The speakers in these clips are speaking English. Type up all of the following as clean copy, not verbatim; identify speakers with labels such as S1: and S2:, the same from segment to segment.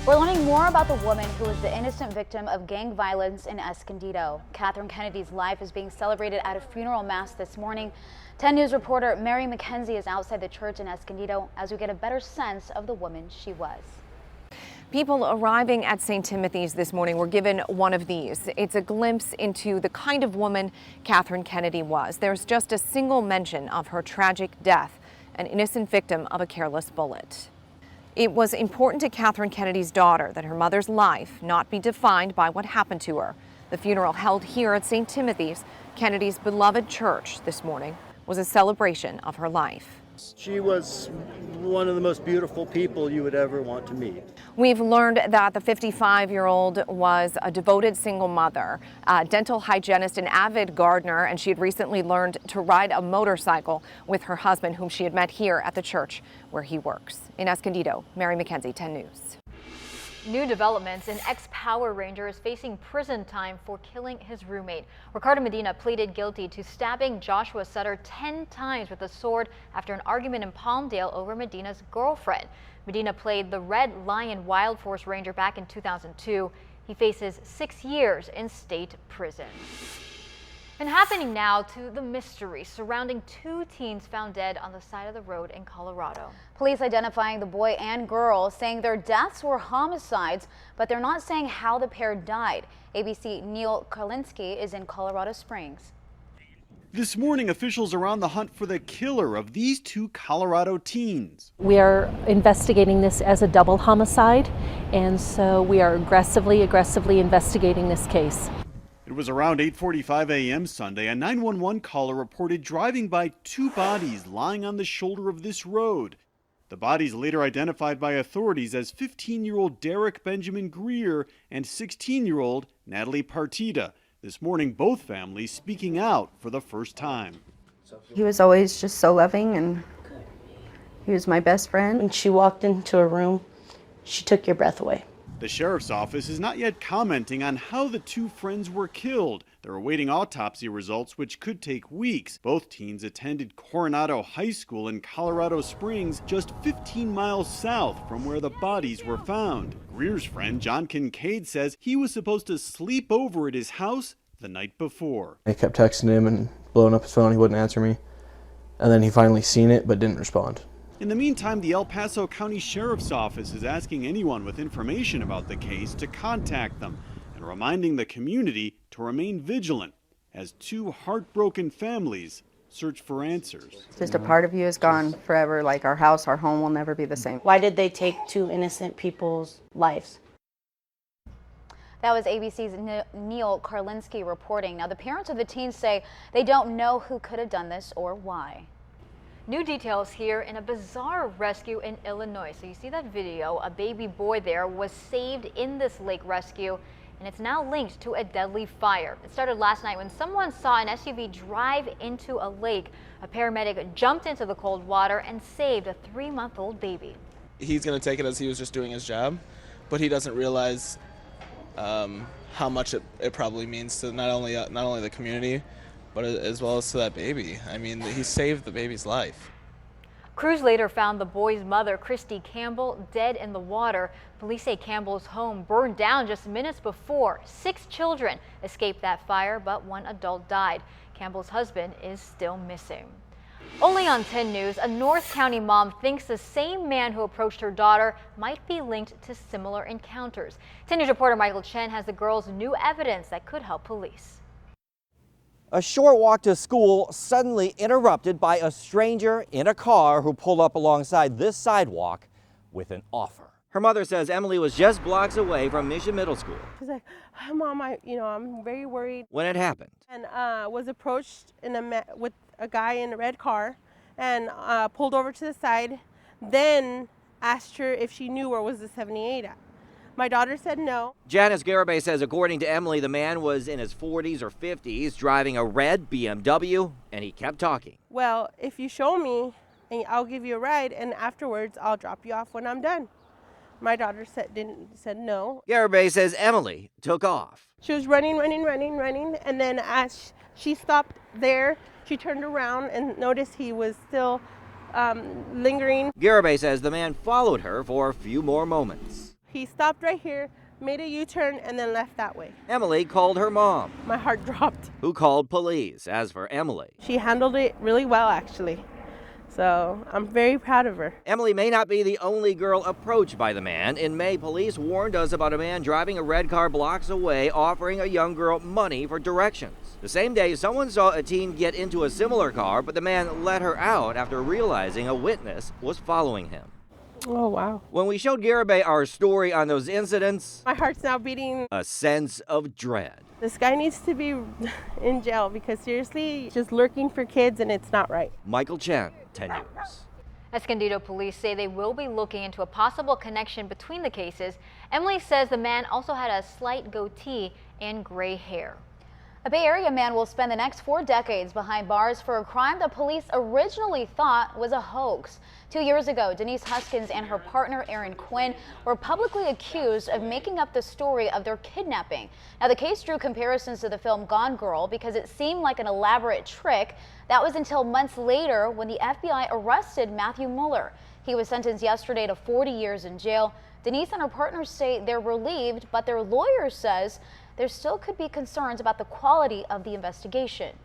S1: We're learning more about the woman who was the innocent victim of gang violence in Escondido. Kathryn Kennedy's life is being celebrated at a funeral mass this morning. 10 News reporter Mary McKenzie is outside the church in Escondido as we get a better sense of the woman she was.
S2: People arriving at St. Timothy's this morning were given one of these. It's a glimpse into the kind of woman Kathryn Kennedy was. There's just a single mention of her tragic death, an innocent victim of a careless bullet. It was important to Kathryn Kennedy's daughter that her mother's life not be defined by what happened to her. The funeral held here at St. Timothy's, Kennedy's beloved church this morning, was a celebration of her life.
S3: She was one of the most beautiful people you would ever want to meet.
S2: We've learned that the 55-year-old was a devoted single mother, a dental hygienist, and avid gardener, and she had recently learned to ride a motorcycle with her husband, whom she had met here at the church where he works. In Escondido, Mary McKenzie, 10 News.
S4: New developments. An ex-Power Ranger is facing prison time for killing his roommate. Ricardo Medina pleaded guilty to stabbing Joshua Sutter 10 times with a sword after an argument in Palmdale over Medina's girlfriend. Medina played the Red Lion Wild Force Ranger back in 2002. He faces 6 years in state prison. And happening now to the mystery surrounding 2 teens found dead on the side of the road in Colorado.
S1: Police identifying the boy and girl, saying their deaths were homicides, but they're not saying how the pair died. ABC Neil Karlinski is in Colorado Springs.
S5: This morning, officials are on the hunt for the killer of these 2 Colorado teens.
S6: We are investigating this as a double homicide, and so we are aggressively investigating this case.
S5: It was around 8:45 a.m. Sunday. A 911 caller reported driving by 2 bodies lying on the shoulder of this road. The bodies later identified by authorities as 15-year-old Derek Benjamin Greer and 16-year-old Natalie Partida. This morning, both families speaking out for the first time.
S7: He was always just so loving, and he was my best friend.
S8: When she walked into a room, she took your breath away.
S5: The sheriff's office is not yet commenting on how the 2 friends were killed. They're awaiting autopsy results, which could take weeks. Both teens attended Coronado High School in Colorado Springs, just 15 miles south from where the bodies were found. Greer's friend, John Kincaid, says he was supposed to sleep over at his house the night before.
S9: I kept texting him and blowing up his phone. He wouldn't answer me. And then he finally seen it, but didn't respond.
S5: In the meantime, the El Paso County Sheriff's Office is asking anyone with information about the case to contact them and reminding the community to remain vigilant as 2 heartbroken families search for answers.
S7: Just a part of you is gone forever, like our house, our home will never be the same.
S8: Why did they take 2 innocent people's lives?
S1: That was ABC's Neil Karlinski reporting. Now, the parents of the teens say they don't know who could have done this or why.
S4: New details here in a bizarre rescue in Illinois. So you see that video, a baby boy there was saved in this lake rescue, and it's now linked to a deadly fire. It started last night when someone saw an SUV drive into a lake. A paramedic jumped into the cold water and saved a 3-month-old baby.
S10: He's going to take it as he was just doing his job, but he doesn't realize how much it probably means to not only the community, but as well as to that baby. I mean, he saved the baby's life.
S4: Crews later found the boy's mother, Christy Campbell, dead in the water. Police say Campbell's home burned down just minutes before. 6 children escaped that fire, but 1 adult died. Campbell's husband is still missing. Only on 10 News, a North County mom thinks the same man who approached her daughter might be linked to similar encounters. 10 News reporter Michael Chen has the girls' new evidence that could help police.
S11: A short walk to school suddenly interrupted by a stranger in a car who pulled up alongside this sidewalk with an offer. Her mother says Emily was just blocks away from Mission Middle School.
S12: She's like, Mom, I'm very worried.
S11: When it happened.
S12: And was approached with a guy in a red car and pulled over to the side, then asked her if she knew where was the 78 at. My daughter said no.
S11: Janice Garibay says according to Emily, the man was in his 40s or 50s driving a red BMW, and he kept talking.
S12: Well, if you show me, I'll give you a ride, and afterwards I'll drop you off when I'm done. My daughter said no.
S11: Garibay says Emily took off.
S12: She was running, and then as she stopped there, she turned around and noticed he was still lingering.
S11: Garibay says the man followed her for a few more moments.
S12: He stopped right here, made a U-turn, and then left that way.
S11: Emily called her mom,
S12: My heart dropped.
S11: who called police. As for Emily,
S12: She handled it really well, actually. So I'm very proud of her.
S11: Emily may not be the only girl approached by the man. In May, police warned us about a man driving a red car blocks away, offering a young girl money for directions. The same day, someone saw a teen get into a similar car, but the man let her out after realizing a witness was following him.
S12: Oh, wow.
S11: When we showed Garibay our story on those incidents,
S12: My heart's now beating.
S11: a sense of dread.
S12: This guy needs to be in jail because seriously, just lurking for kids and it's not right.
S11: Michael Chen, 10 News.
S4: Escondido police say they will be looking into a possible connection between the cases. Emily says the man also had a slight goatee and gray hair.
S1: A Bay Area man will spend the next 4 decades behind bars for a crime that police originally thought was a hoax. 2 years ago, Denise Huskins and her partner Aaron Quinn were publicly accused of making up the story of their kidnapping. Now, the case drew comparisons to the film Gone Girl because it seemed like an elaborate trick. That was until months later when the FBI arrested Matthew Mueller. He was sentenced yesterday to 40 years in jail. Denise and her partner say they're relieved, but their lawyer says there still could be concerns about the quality of the investigation.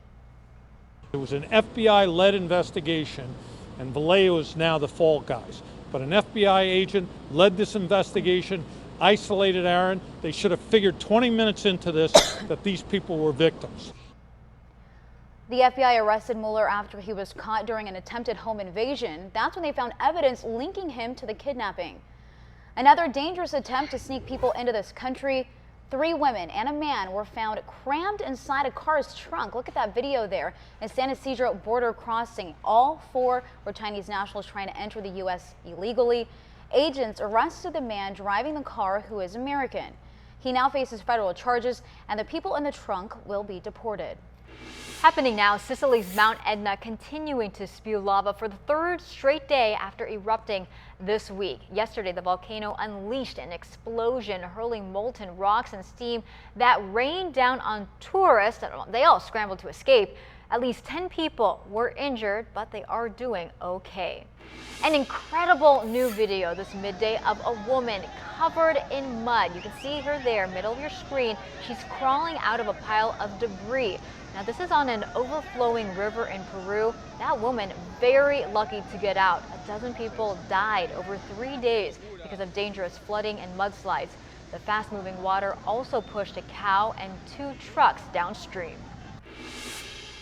S13: It was an FBI-led investigation, and Vallejo is now the fall guys. But an FBI agent led this investigation, isolated Aaron. They should have figured 20 minutes into this that these people were victims.
S1: The FBI arrested Mueller after he was caught during an attempted home invasion. That's when they found evidence linking him to the kidnapping. Another dangerous attempt to sneak people into this country. 3 women and a man were found crammed inside a car's trunk. Look at that video there in San Ysidro border crossing. All 4 were Chinese nationals trying to enter the U.S. illegally. Agents arrested the man driving the car, who is American. He now faces federal charges, and the people in the trunk will be deported.
S4: Happening now, Sicily's Mount Etna continuing to spew lava for the 3rd straight day after erupting this week. Yesterday, the volcano unleashed an explosion, hurling molten rocks and steam that rained down on tourists. They all scrambled to escape. At least 10 people were injured, but they are doing okay. An incredible new video this midday of a woman covered in mud. You can see her there, middle of your screen. She's crawling out of a pile of debris. Now, this is on an overflowing river in Peru. That woman, very lucky to get out. A dozen people died over 3 days because of dangerous flooding and mudslides. The fast-moving water also pushed a cow and 2 trucks downstream.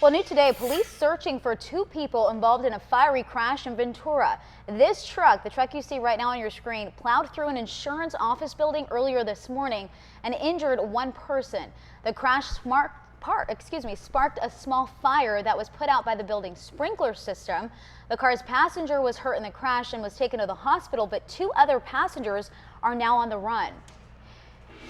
S1: Well, new today, police searching for 2 people involved in a fiery crash in Ventura. This truck, the truck you see right now on your screen, plowed through an insurance office building earlier this morning and injured 1 person. The crash sparked a small fire that was put out by the building's sprinkler system. The car's passenger was hurt in the crash and was taken to the hospital, but 2 other passengers are now on the run.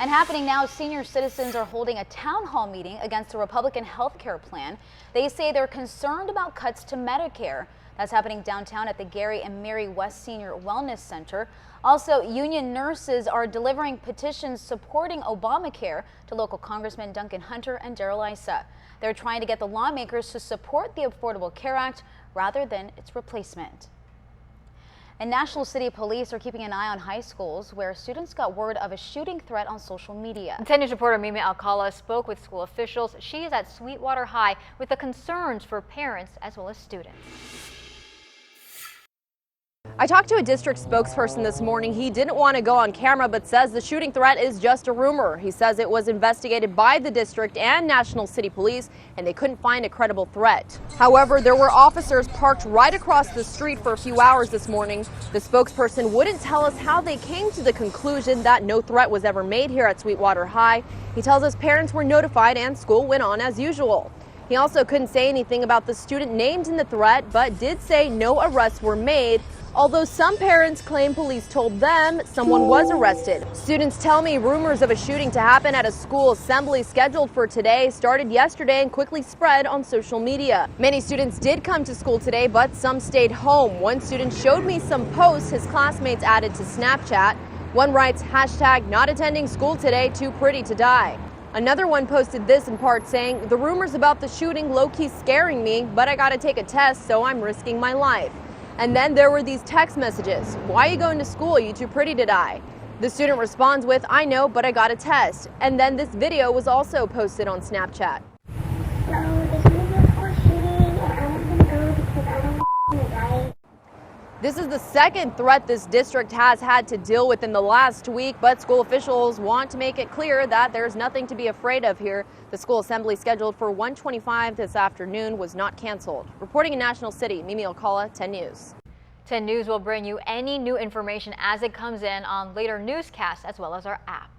S1: And happening now, senior citizens are holding a town hall meeting against the Republican health care plan. They say they're concerned about cuts to Medicare. That's happening downtown at the Gary and Mary West Senior Wellness Center. Also, union nurses are delivering petitions supporting Obamacare to local Congressman Duncan Hunter and Darrell Issa. They're trying to get the lawmakers to support the Affordable Care Act rather than its replacement. And National City Police are keeping an eye on high schools where students got word of a shooting threat on social media.
S4: 10 News reporter Mimi Alcala spoke with school officials. She is at Sweetwater High with the concerns for parents as well as students.
S14: I talked to a district spokesperson this morning. He didn't want to go on camera, but says the shooting threat is just a rumor. He says it was investigated by the district and National City Police, and they couldn't find a credible threat. However, there were officers parked right across the street for a few hours this morning. The spokesperson wouldn't tell us how they came to the conclusion that no threat was ever made here at Sweetwater High. He tells us parents were notified and school went on as usual. He also couldn't say anything about the student named in the threat, but did say no arrests were made, although some parents claim police told them someone was arrested. Students tell me rumors of a shooting to happen at a school assembly scheduled for today started yesterday and quickly spread on social media. Many students did come to school today, but some stayed home. One student showed me some posts his classmates added to Snapchat. One writes, #not attending school today, too pretty to die. Another one posted this in part saying, the rumors about the shooting low-key scaring me, but I gotta take a test, so I'm risking my life. And then there were these text messages. Why are you going to school? You too pretty to die. The student responds with, "I know, but I got a test." And then this video was also posted on Snapchat. This is the second threat this district has had to deal with in the last week, but school officials want to make it clear that there's nothing to be afraid of here. The school assembly scheduled for 1:25 this afternoon was not canceled. Reporting in National City, Mimi Alcala, 10 News.
S4: 10 News will bring you any new information as it comes in on later newscasts as well as our app.